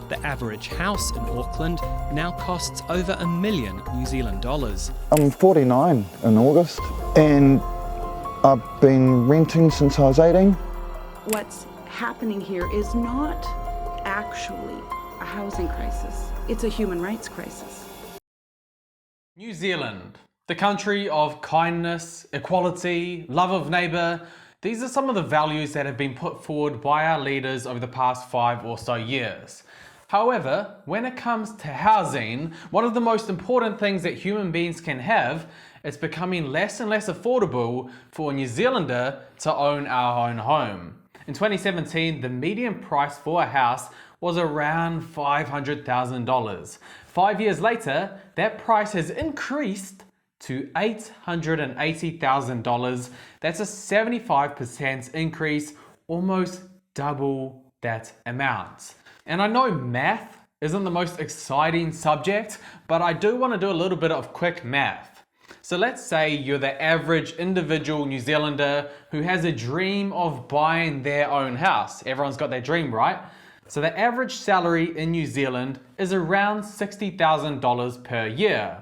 The average house in Auckland now costs over $1 million New Zealand dollars. I'm 49 in August and I've been renting since I was 18. What's happening here is not actually a housing crisis. It's a human rights crisis. New Zealand, the country of kindness, equality, love of neighbour. These are some of the values that have been put forward by our leaders over the past 5 or so years. However, when it comes to housing, one of the most important things that human beings can have is becoming less and less affordable for a New Zealander to own our own home. In 2017, the median price for a house was around $500,000. 5 years later, that price has increased to $880,000. That's a 75% increase, almost double that amount. And I know math isn't the most exciting subject, but I do want to do a little bit of quick math. So let's say you're the average individual New Zealander who has a dream of buying their own house. Everyone's got their dream, right? So the average salary in New Zealand is around $60,000 per year.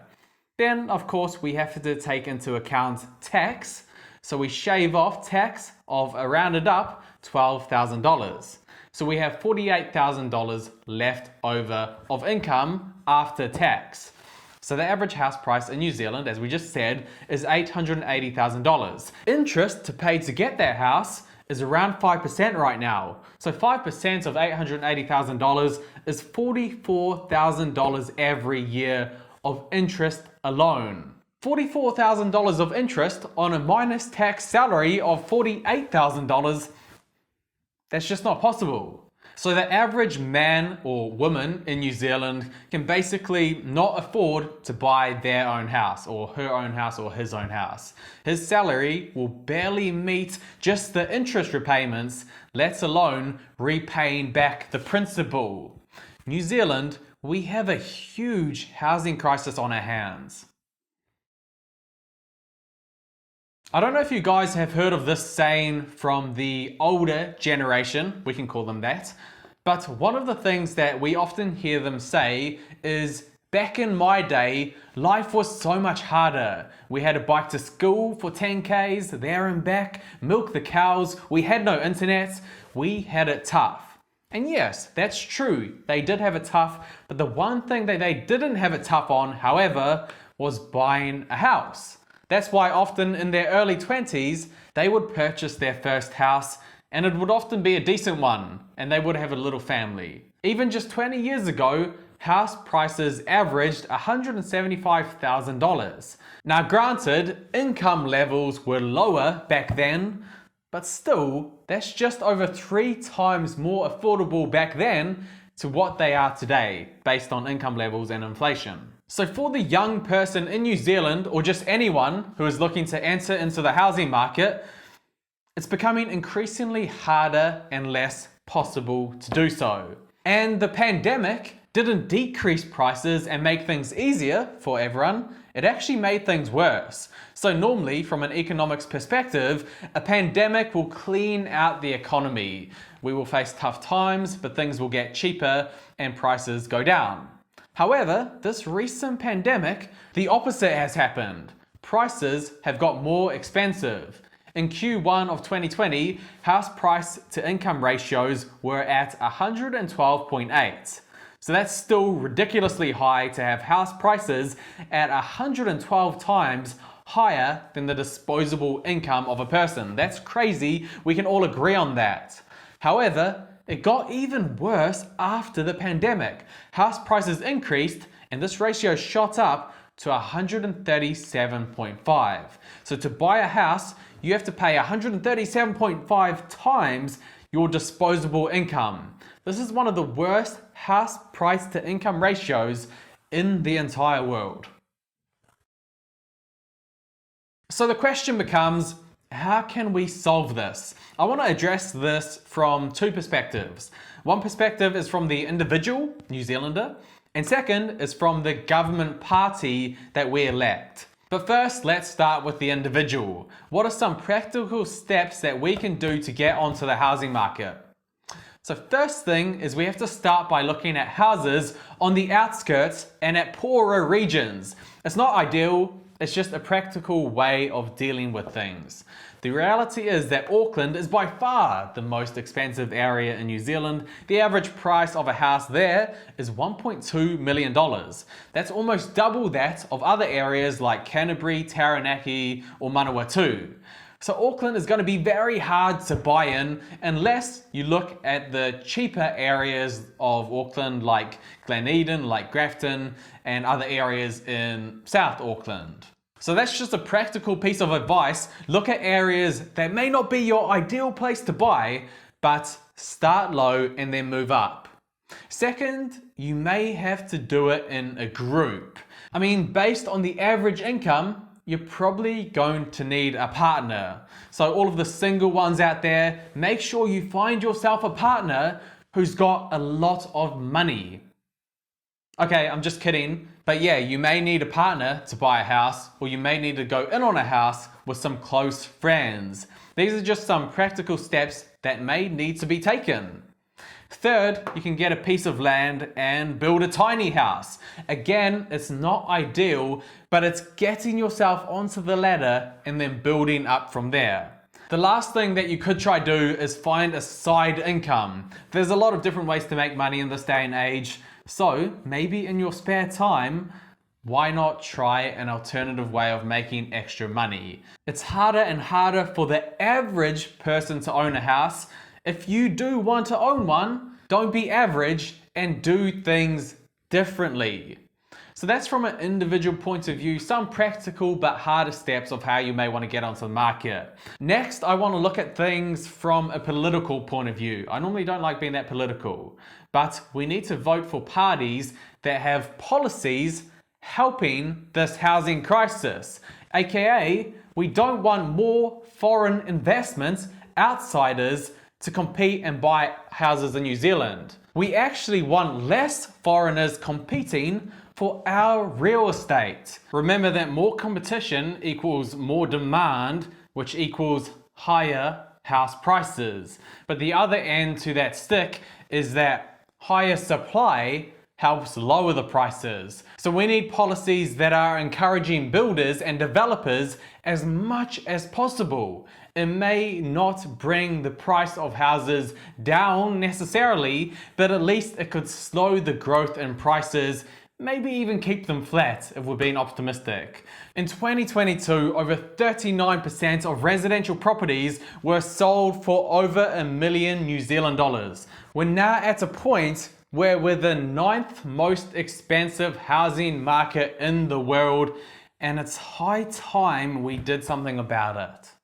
Then, of course, we have to take into account tax. So we shave off tax of, rounded up, $12,000. So we have $48,000 left over of income after tax. So the average house price in New Zealand, as we just said, is $880,000. Interest to pay to get that house is around 5% right now. So 5% of $880,000 is $44,000 every year of interest alone. $44,000 of interest on a minus tax salary of $48,000, that's just not possible. So the average man or woman in New Zealand can basically not afford to buy their own house or her own house or his own house. His salary will barely meet just the interest repayments, let alone repaying back the principal. New Zealand, we have a huge housing crisis on our hands. I don't know if you guys have heard of this saying from the older generation, we can call them that, but one of the things that we often hear them say is, back in my day, life was so much harder. We had a bike to school for 10Ks, there and back, milk the cows, we had no internet, we had it tough. And yes, that's true, they did have it tough, but the one thing that they didn't have it tough on, however, was buying a house. That's why often in their early 20s, they would purchase their first house, and it would often be a decent one, and they would have a little family. Even just 20 years ago, house prices averaged $175,000. Now granted, income levels were lower back then, but still, that's just over 3 times more affordable back then to what they are today, based on income levels and inflation. So for the young person in New Zealand, or just anyone who is looking to enter into the housing market, it's becoming increasingly harder and less possible to do so. And the pandemic didn't decrease prices and make things easier for everyone, it actually made things worse. So normally, from an economics perspective, a pandemic will clean out the economy. We will face tough times, but things will get cheaper and prices go down. However, this recent pandemic, the opposite has happened. Prices have got more expensive. In Q1 of 2020, house price to income ratios were at 112.8. So that's still ridiculously high to have house prices at 112 times higher than the disposable income of a person. That's crazy, we can all agree on that. However, it got even worse after the pandemic. House prices increased and this ratio shot up to 137.5. So to buy a house, you have to pay 137.5 times your disposable income. This is one of the worst house price to income ratios in the entire world. So the question becomes, how can we solve this? I want to address this from 2 perspectives. One perspective is from the individual New Zealander, and second is from the government party that we elect. But first, let's start with the individual. What are some practical steps that we can do to get onto the housing market? So first thing is we have to start by looking at houses on the outskirts and at poorer regions. It's not ideal, it's just a practical way of dealing with things. The reality is that Auckland is by far the most expensive area in New Zealand. The average price of a house there is $1.2 million. That's almost double that of other areas like Canterbury, Taranaki, or Manawatu. So Auckland is going to be very hard to buy in unless you look at the cheaper areas of Auckland like Gleneden, like Grafton, and other areas in South Auckland. So that's just a practical piece of advice. Look at areas that may not be your ideal place to buy, but start low and then move up. Second, you may have to do it in a group. I mean, based on the average income, you're probably going to need a partner. So all of the single ones out there, make sure you find yourself a partner who's got a lot of money. Okay, I'm just kidding. But yeah, you may need a partner to buy a house, or you may need to go in on a house with some close friends. These are just some practical steps that may need to be taken. Third, you can get a piece of land and build a tiny house. Again, it's not ideal, but it's getting yourself onto the ladder and then building up from there. The last thing that you could try do is find a side income. There's a lot of different ways to make money in this day and age. So maybe in your spare time, why not try an alternative way of making extra money? It's harder and harder for the average person to own a house. If you do want to own one, don't be average and do things differently. So that's from an individual point of view, some practical but harder steps of how you may want to get onto the market. Next, I want to look at things from a political point of view. I normally don't like being that political, but we need to vote for parties that have policies helping this housing crisis. AKA, we don't want more foreign investments, outsiders, to compete and buy houses in New Zealand. We actually want less foreigners competing for our real estate. Remember that more competition equals more demand, which equals higher house prices. But the other end to that stick is that higher supply helps lower the prices. So we need policies that are encouraging builders and developers as much as possible. It may not bring the price of houses down necessarily, but at least it could slow the growth in prices, maybe even keep them flat if we're being optimistic. In 2022, over 39% of residential properties were sold for over $1 million New Zealand dollars. We're now at a point where we're the 9th most expensive housing market in the world, and it's high time we did something about it.